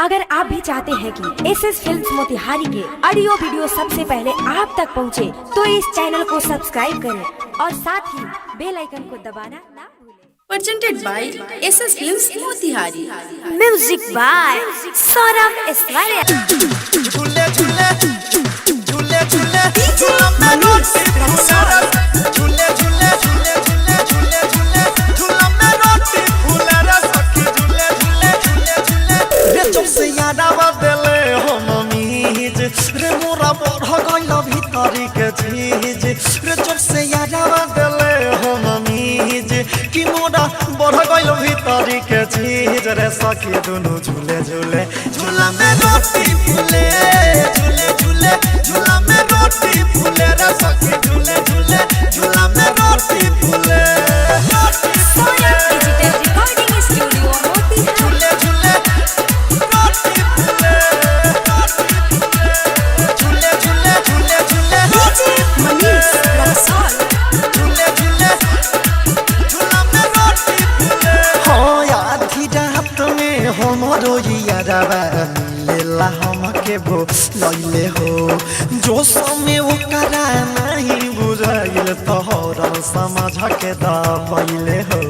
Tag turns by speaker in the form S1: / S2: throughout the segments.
S1: अगर आप भी चाहते हैं कि एसएस फिल्म्स मोतिहारी के ऑडियो वीडियो सबसे पहले आप तक पहुंचे, तो इस चैनल को सब्सक्राइब करें और साथ ही बेल आइकन को दबाना ना भूलें।
S2: Presented by SS Films Motihari.
S1: Music by Saurabh Aishwarya.
S3: झूले झूले झूले झूले झूला में रोटी फूले झूले झूले झूले झूले झूले झूले झूला में रोटी फूले रे सखी झूले झूले झूले झूले रे जब से याद आवे हो मम्मीज रे मोरा बढ़ गइल भीतरी के चीज रे जब से याद आवे हो मम्मीज कि मोरा बढ़ गइल भीतरी के चीज रे सखी दोनों झूले झूले झूला में रोटी फूले झूले झूले झूला में रोटी फूले रे सखी झूले झूले झूला में रोटी फूले
S1: डिजिटल रिकॉर्डिंग स्टूडियो मोतिहारी।
S3: झूले झूले रोटी फूले झूले झूले झूले झूले
S1: मनीष रक्सौल।
S3: झूले झूले झूला में रोटी फूले हो याद ही रात में हमरो यारबा मिलेला हमके वो लइले हो जो समय ओकरा नहीं बुझाइल तोहरा समझ के दा पहिले हो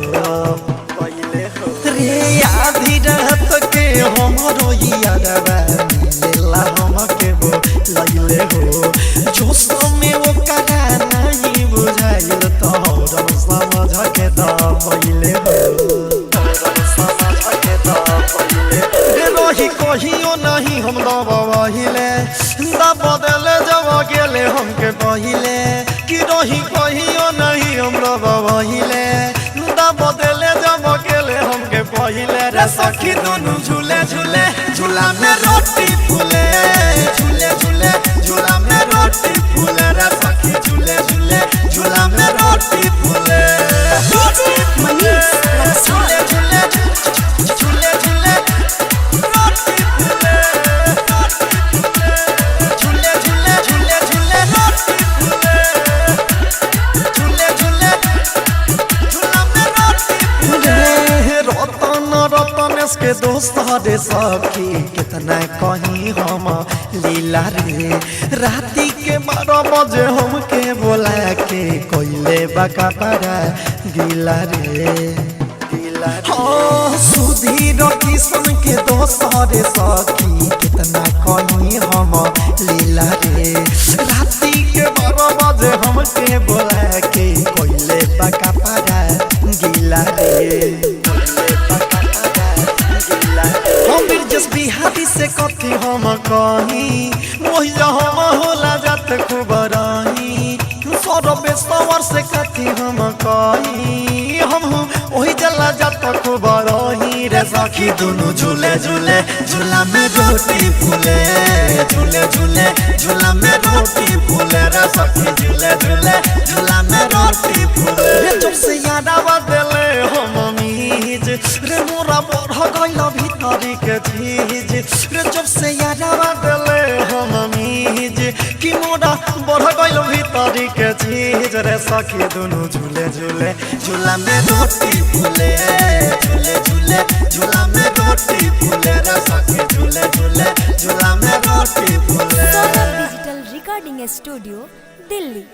S3: रे याद ही रात के हमरो यारबा मिलेला हमके वो लइले हो जो समय ओकरा नहीं बुझाइल तोहरा समझ के दा पहिले हो रही कहियो नहीं हम दबाहिले बदले जब गेले हमके पहिले कि रही कहियो नहीं हम दबाहिले बदले जब गेले हमके पहिले रे सखी दोनों झूले झूले झूला में रोटी फूले झूले झूले झूला में रोटी फूले रे सखी झूले झूले झूला में रोटी फूले
S1: मनीष रक्सौल।
S3: झूले झूले झूले झूले रोटी फूले झूले झूले झूले झूले रोटी फूले झूले झूले झूला में रोटी फूले रतन रतनेश के दोस्त रे सखी कितना कहीं हम लीला रे राती के 12 बजे हमके बोला के कोइले बका पड़ा गिला रे हाँ सुधीर किशन के दोस्त रे सखी कितना कहीं हम लीला रे राती के 12 बजे हमके बोला के कोइले बका पड़ा गिला रे हम बिरजस बिहारी से कथी हम कहीं मोहि हम होला जात खूब रही सौरभ सवर से कथी हम कहीं हम वही जला जात खूब रही रे सखी दोनों झूले झूले झूला में रोटी फूले झूले झूले झूला में रोटी फूले रे सखी झूले झूले झूला में रोटी फूले रे जब से याद आवे हो मम्मीज रे मोरा बढ़ गइल भीतरी के चीज रे जब से याद आवे हो मम्मीज कि मोरा बढ़ गइल भीतरी के चीज रे सखी दोनों झूले झूले झूला में रोटी फूले झूले झूले झूला में रोटी फूले रे सखी झूले झूले झूला में रोटी फूले।
S1: Saurabh digital recording studio Delhi.